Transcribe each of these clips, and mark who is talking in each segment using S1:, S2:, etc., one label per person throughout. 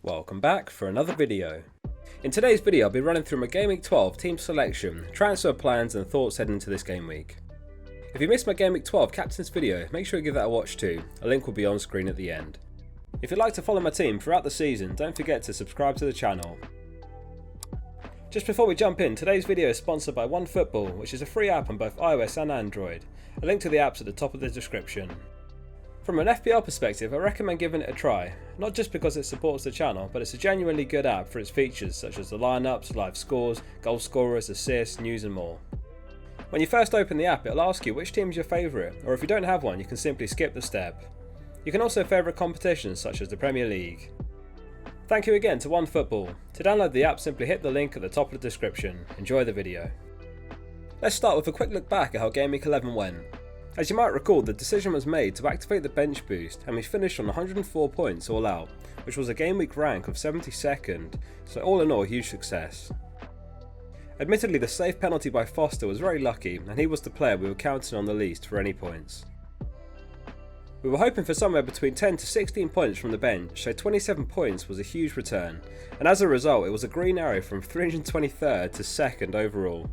S1: Welcome back for another video. In today's video I'll be running through my Gameweek 12 team selection, transfer plans and thoughts heading into this game week. If you missed my Gameweek 12 captains video, make sure you give that a watch too, a link will be on screen at the end. If you'd like to follow my team throughout the season, don't forget to subscribe to the channel. Just before we jump in, today's video is sponsored by OneFootball, which is a free app on both iOS and Android. A link to the app's at the top of the description. From an FPL perspective, I recommend giving it a try, not just because it supports the channel, but it's a genuinely good app for its features such as the lineups, live scores, goal scorers, assists, news and more. When you first open the app, it'll ask you which team is your favourite, or if you don't have one you can simply skip the step. You can also favourite competitions such as the Premier League. Thank you again to OneFootball. To download the app, simply hit the link at the top of the description. Enjoy the video. Let's start with a quick look back at how Game Week 11 went. As you might recall, the decision was made to activate the bench boost and we finished on 104 points all out, which was a game week rank of 72nd, so all in all a huge success. Admittedly, the safe penalty by Foster was very lucky and he was the player we were counting on the least for any points. We were hoping for somewhere between 10 to 16 points from the bench, so 27 points was a huge return, and as a result it was a green arrow from 323rd to 2nd overall.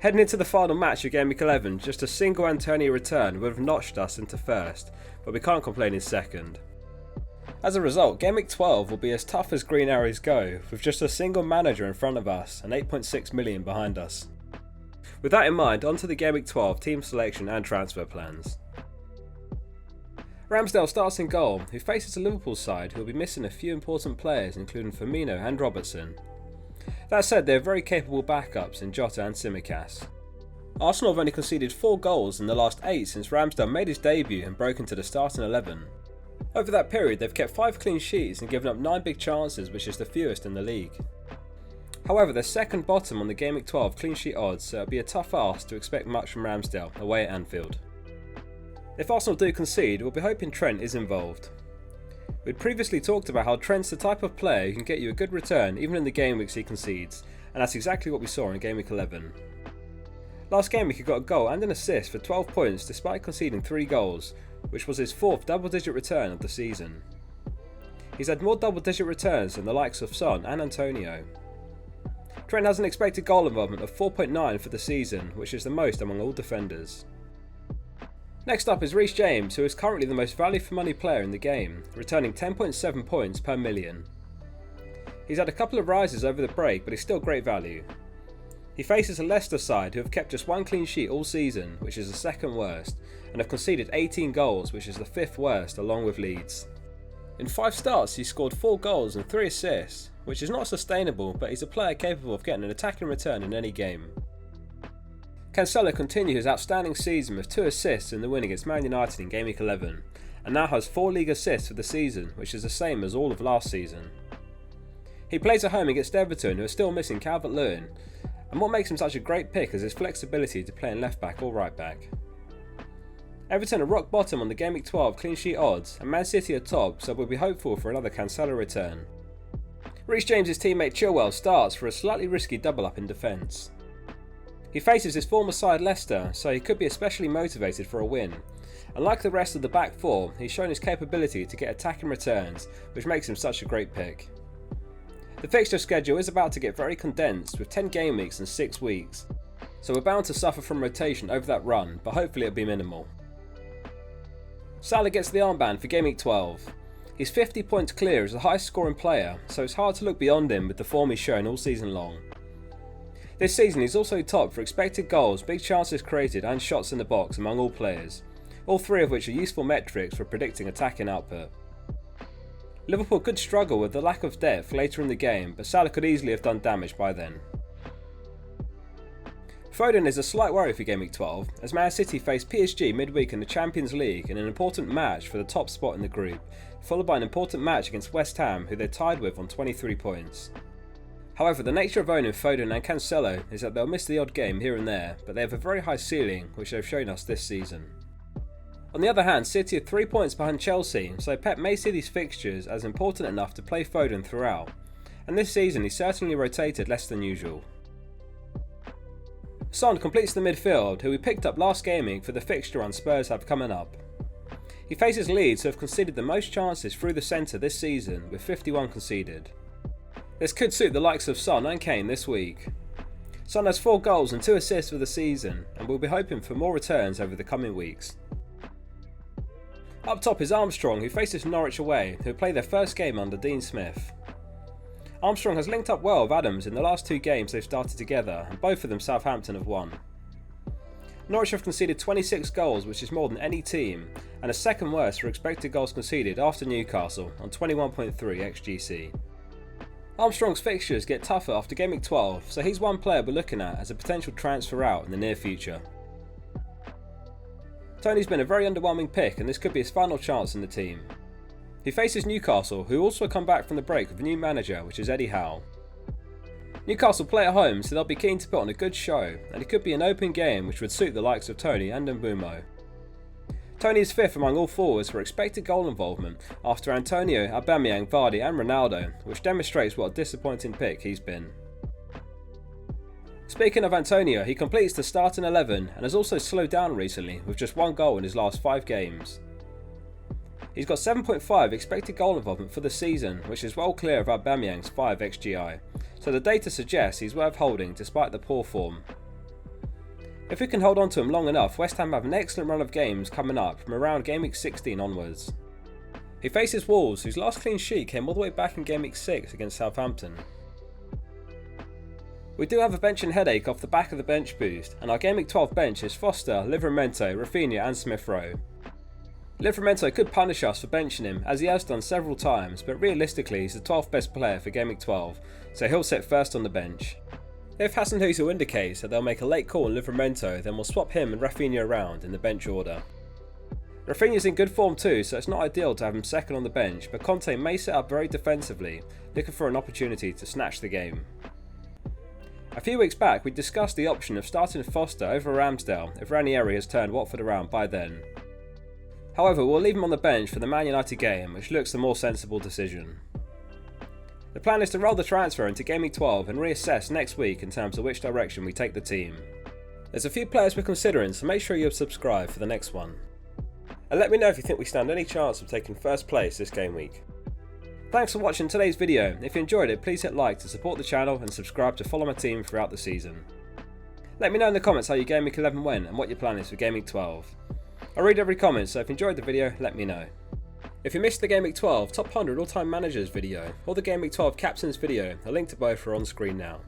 S1: Heading into the final match of Game Week 11, just a single Antonio return would have notched us into first, but we can't complain in second. As a result, Game Week 12 will be as tough as green arrows go, with just a single manager in front of us and 8.6 million behind us. With that in mind, on to the Game Week 12 team selection and transfer plans. Ramsdale starts in goal, who faces a Liverpool side who will be missing a few important players including Firmino and Robertson. That said, they are very capable backups in Jota and Tsimikas. Arsenal have only conceded 4 goals in the last 8 since Ramsdale made his debut and broke into the starting 11. Over that period they've kept 5 clean sheets and given up 9 big chances, which is the fewest in the league. However, they're second bottom on the Game Week 12 clean sheet odds, so it'll be a tough ask to expect much from Ramsdale away at Anfield. If Arsenal do concede, we'll be hoping Trent is involved. We'd previously talked about how Trent's the type of player who can get you a good return even in the game weeks he concedes, and that's exactly what we saw in Game Week 11. Last game week he got a goal and an assist for 12 points despite conceding 3 goals, which was his 4th double-digit return of the season. He's had more double-digit returns than the likes of Son and Antonio. Trent has an expected goal involvement of 4.9 for the season, which is the most among all defenders. Next up is REECE James, who is currently the most value for money player in the game, returning 10.7 points per million. He's had a couple of rises over the break, but he's still great value. He faces a Leicester side who have kept just 1 clean sheet all season, which is the second worst, and have conceded 18 goals, which is the 5th worst along with Leeds. In 5 starts he scored 4 goals and 3 assists, which is not sustainable, but he's a player capable of getting an attacking return in any game. Cancelo continued his outstanding season with 2 assists in the win against Man United in Game Week 11, and now has 4 league assists for the season, which is the same as all of last season. He plays at home against Everton, who are still missing Calvert-Lewin, and what makes him such a great pick is his flexibility to play in left back or right back. Everton are rock bottom on the Game Week 12 clean sheet odds, and Man City are top, so we'll be hopeful for another Cancelo return. REECE James' teammate CHILWELL starts for a slightly risky double up in defence. He faces his former side Leicester, so he could be especially motivated for a win. And like the rest of the back 4, he's shown his capability to get attacking returns, which makes him such a great pick. The fixture schedule is about to get very condensed with 10 game weeks in 6 weeks, so we're bound to suffer from rotation over that run, but hopefully it'll be minimal. Salah gets the armband for Game Week 12. He's 50 points clear as the highest scoring player, so it's hard to look beyond him with the form he's shown all season long. This season he's also top for expected goals, big chances created and shots in the box among all players, all 3 of which are useful metrics for predicting attacking output. Liverpool could struggle with the lack of depth later in the game, but Salah could easily have done damage by then. Foden is a slight worry for Game Week 12, as Man City face PSG midweek in the Champions League in an important match for the top spot in the group, followed by an important match against West Ham, who they're tied with on 23 points. However, the nature of owning Foden and Cancelo is that they'll miss the odd game here and there, but they have a very high ceiling, which they've shown us this season. On the other hand, City are 3 points behind Chelsea, so Pep may see these fixtures as important enough to play Foden throughout, and this season he's certainly rotated less than usual. Son completes the midfield, who we picked up last gaming for the fixture run Spurs have coming up. He faces Leeds, who have conceded the most chances through the centre this season, with 51 conceded. This could suit the likes of Son and Kane this week. Son has 4 goals and 2 assists for the season, and we'll be hoping for more returns over the coming weeks. Up top is Armstrong, who faces Norwich away, who play their first game under Dean Smith. Armstrong has linked up well with Adams in the last 2 games they've started together, and both of them Southampton have won. Norwich have conceded 26 goals, which is more than any team, and are second worst for expected goals conceded after Newcastle on 21.3 XGC. Armstrong's fixtures get tougher after Gameweek 12, so he's one player we're looking at as a potential transfer out in the near future. Toney's been a very underwhelming pick, and this could be his final chance in the team. He faces Newcastle, who also come back from the break with a new manager, which is Eddie Howe. Newcastle play at home, so they'll be keen to put on a good show, and it could be an open game which would suit the likes of Toney and Mbeumo. Toney is 5th among all forwards for expected goal involvement after Antonio, Aubameyang, Vardy and Ronaldo, which demonstrates what a disappointing pick he's been. Speaking of Antonio, he completes the starting 11 and has also slowed down recently with just 1 goal in his last 5 games. He's got 7.5 expected goal involvement for the season, which is well clear of Aubameyang's 5 XGI, so the data suggests he's worth holding despite the poor form. If we can hold on to him long enough, West Ham have an excellent run of games coming up from around Gameweek 16 onwards. He faces Wolves, whose last clean sheet came all the way back in Gameweek 6 against Southampton. We do have a benching headache off the back of the bench boost, and our Gameweek 12 bench is Foster, Livramento, Rafinha and Smith Rowe. Livramento could punish us for benching him, as he has done several times, but realistically he's the 12th best player for Gameweek 12, so he'll sit first on the bench. If Hasenhuttl indicates that they'll make a late call on Livramento, then we'll swap him and Rafinha around in the bench order. Rafinha's in good form too, so it's not ideal to have him second on the bench, but Conte may set up very defensively, looking for an opportunity to snatch the game. A few weeks back we discussed the option of starting Foster over Ramsdale if Ranieri has turned Watford around by then. However, we'll leave him on the bench for the Man United game, which looks the more sensible decision. The plan is to roll the transfer into Gameweek 12 and reassess next week in terms of which direction we take the team. There's a few players we're considering, so make sure you subscribe for the next one. And let me know if you think we stand any chance of taking first place this game week. Thanks for watching today's video. If you enjoyed it, please hit like to support the channel and subscribe to follow my team throughout the season. Let me know in the comments how your Gameweek 11 went and what your plan is for Gameweek 12. I read every comment, so if you enjoyed the video, let me know. If you missed the Gameweek 12 Top 100 All-Time Managers video or the Gameweek 12 Captains video, a link to both are on screen now.